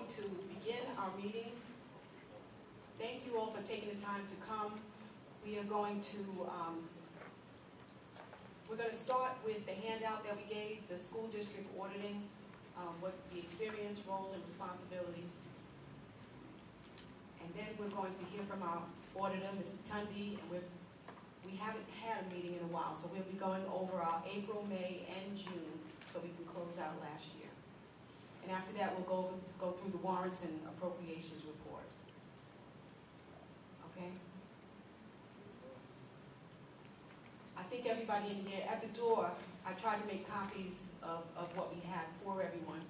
going to begin our meeting. Thank you all for taking the time to come. We are going to, we're going to start with the handout that we gave, the school district auditing, what the experience, roles, and responsibilities. And then we're going to hear from our auditor, Mrs. Tunde, and we haven't had a meeting in a while, so we'll be going over our April, May, and June, so we can close out last year. And after that, we'll go through the warrants and appropriations reports. Okay? I think everybody in here, at the door, I tried to make copies of what we had for everyone,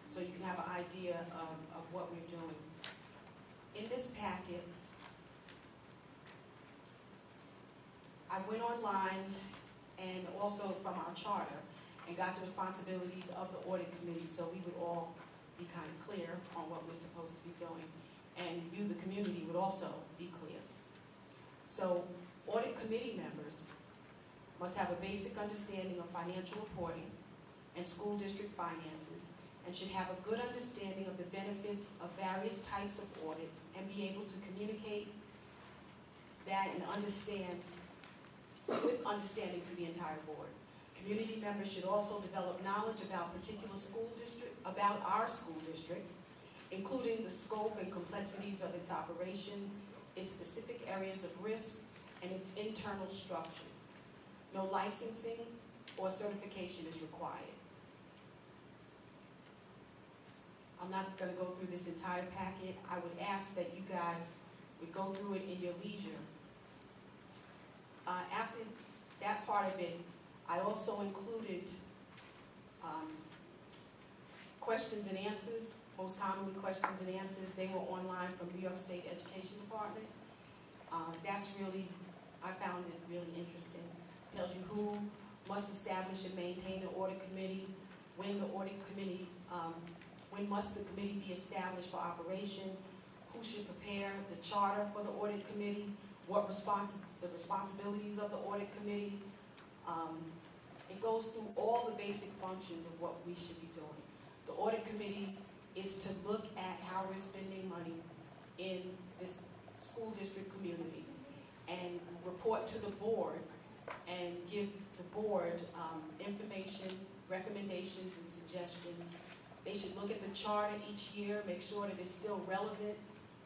so you can have an idea of what we're doing. In this packet, I went online and also from our charter and got the responsibilities of the audit committee so we would all be kind of clear on what we're supposed to be doing, and you, the community, would also be clear. So audit committee members must have a basic understanding of financial reporting and school district finances, and should have a good understanding of the benefits of various types of audits and be able to communicate that and understand with understanding to the entire board. Community members should also develop knowledge about our school district, including the scope and complexities of its operation, its specific areas of risk, and its internal structure. No licensing or certification is required. I'm not going to go through this entire packet. I would ask that you guys would go through it in your leisure. After that part of it, I also included questions and answers, most commonly questions and answers. They were online from New York State Education Department. That's really, I found it really interesting. It tells you who must establish and maintain an audit committee, when the audit committee, when must the committee be established for operation, who should prepare the charter for the audit committee, what the responsibilities of the audit committee. It goes through all the basic functions of what we should be doing. The audit committee is to look at how we're spending money in this school district community and report to the board and give the board information, recommendations, and suggestions. They should look at the charter each year, make sure that it's still relevant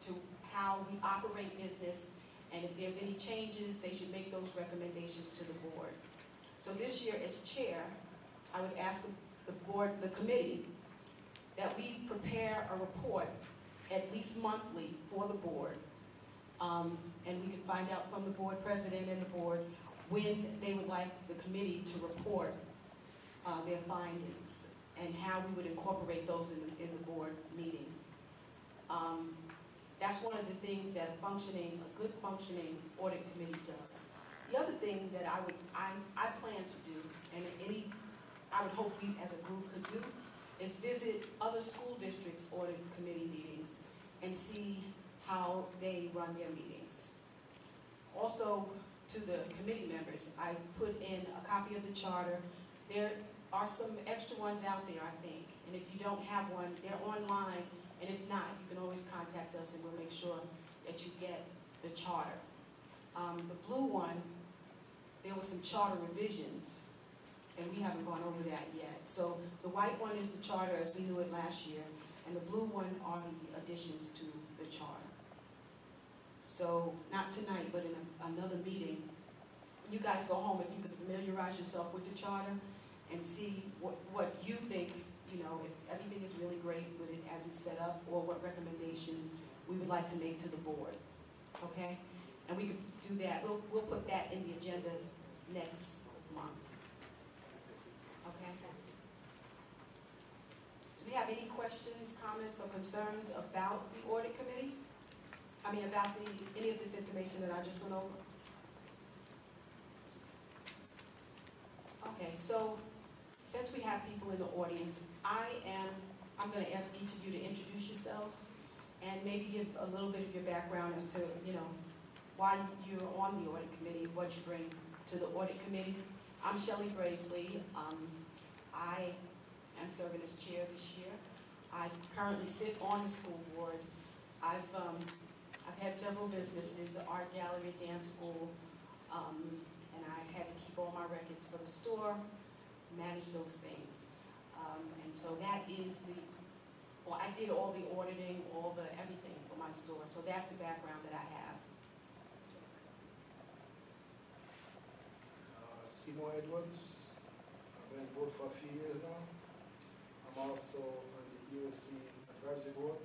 to how we operate business, and if there's any changes, they should make those recommendations to the board. So this year, as chair, I would ask the board, the committee, that we prepare a report at least monthly for the board. And we can find out from the board president and the board when they would like the committee to report their findings and how we would incorporate those in the board meetings. That's one of the things that a good functioning audit committee does. The other thing that I plan to do, and I would hope we as a group could do, is visit other school districts' audit committee meetings and see how they run their meetings. Also, to the committee members, I put in a copy of the charter. There are some extra ones out there, I think, and if you don't have one, they're online, and if not, you can always contact us and we'll make sure that you get the charter. The blue one, there were some charter revisions, and we haven't gone over that yet. So the white one is the charter as we knew it last year, and the blue one are the additions to the charter. So not tonight, but in another meeting, when you guys go home, if you could familiarize yourself with the charter and see what you think, if everything is really great with it as it's set up, or what recommendations we would like to make to the board. Okay? And we could do that. We'll put that in the agenda next month. Okay? Do we have any questions, comments, or concerns about the audit committee? About any of this information that I just went over? Okay, so since we have people in the audience, I'm going to ask each of you to introduce yourselves and maybe give a little bit of your background as to, why you're on the audit committee, what you bring to the audit committee. I'm Shelley Brazeley. I am serving as chair this year. I currently sit on the school board. I've had several businesses, art gallery, dance school, and I had to keep all my records for the store, manage those things. And so that is well, I did all the auditing, everything for my store. So that's the background that I have. Seymour Edwards. I've been on board for a few years now. I'm also on the EOC advisory board,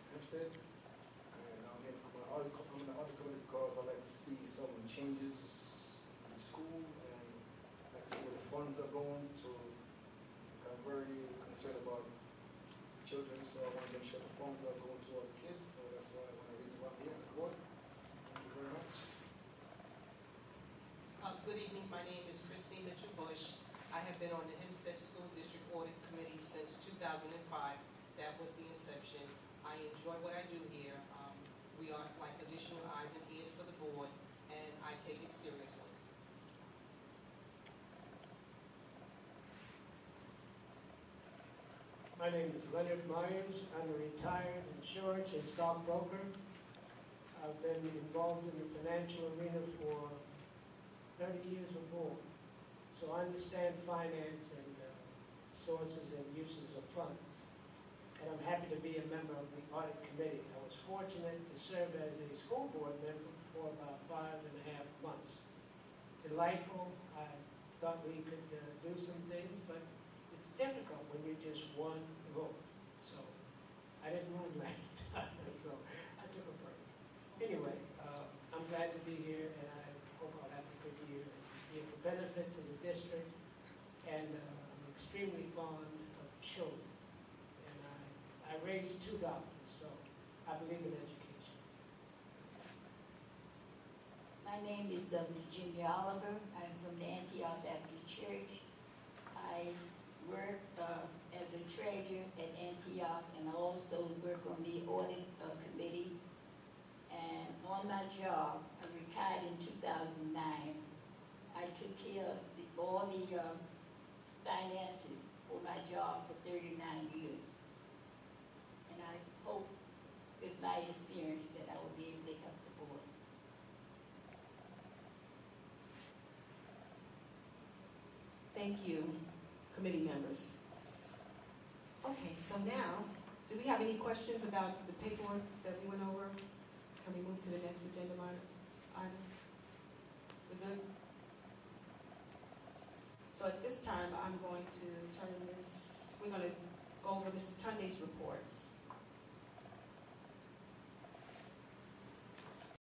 Hempstead. And I'm in the audit committee because I like to see some changes in the school and like to see where the funds are going. I'm very concerned about children, so I want to make sure the funds are going to all the kids. So that's why one of the reasons why I'm here on the board. Thank you very much. Good evening. My name is Christine Mitchell-Bush. I have been on the Hempstead School District Audit Committee since 2005. That was the inception. I enjoy what I do here. We are like additional eyes and ears for the board, and I take it seriously. My name is Leonard Myers. I'm a retired insurance and stockbroker. I've been involved in the financial arena for 30 years or more. So I understand finance and sources and uses of funds. And I'm happy to be a member of the audit committee. I was fortunate to serve as a school board member for about 5.5 months. Delightful. I thought we could do some things, but it's difficult when you're just one vote. So I didn't run last time, so I took a break. Anyway, I'm glad to be here, and I hope I'll have a good year and be of benefit to the district. And I'm extremely fond of children. And I raised 2 doctors, so I believe in education. My name is Virginia Oliver. I'm from the Antioch Baptist Church. I work as a treasurer at Antioch, and I also work on the audit committee. And on my job, I retired in 2009. I took care of all the finances for my job for 39 years. And I hope with my experience that I will be able to help the board. Thank you, committee members. Okay, so now, do we have any questions about the paperwork that we went over? Can we move to the next agenda item? We're good? So at this time, I'm going to turn this, we're going to go over Mr. Tunday's reports.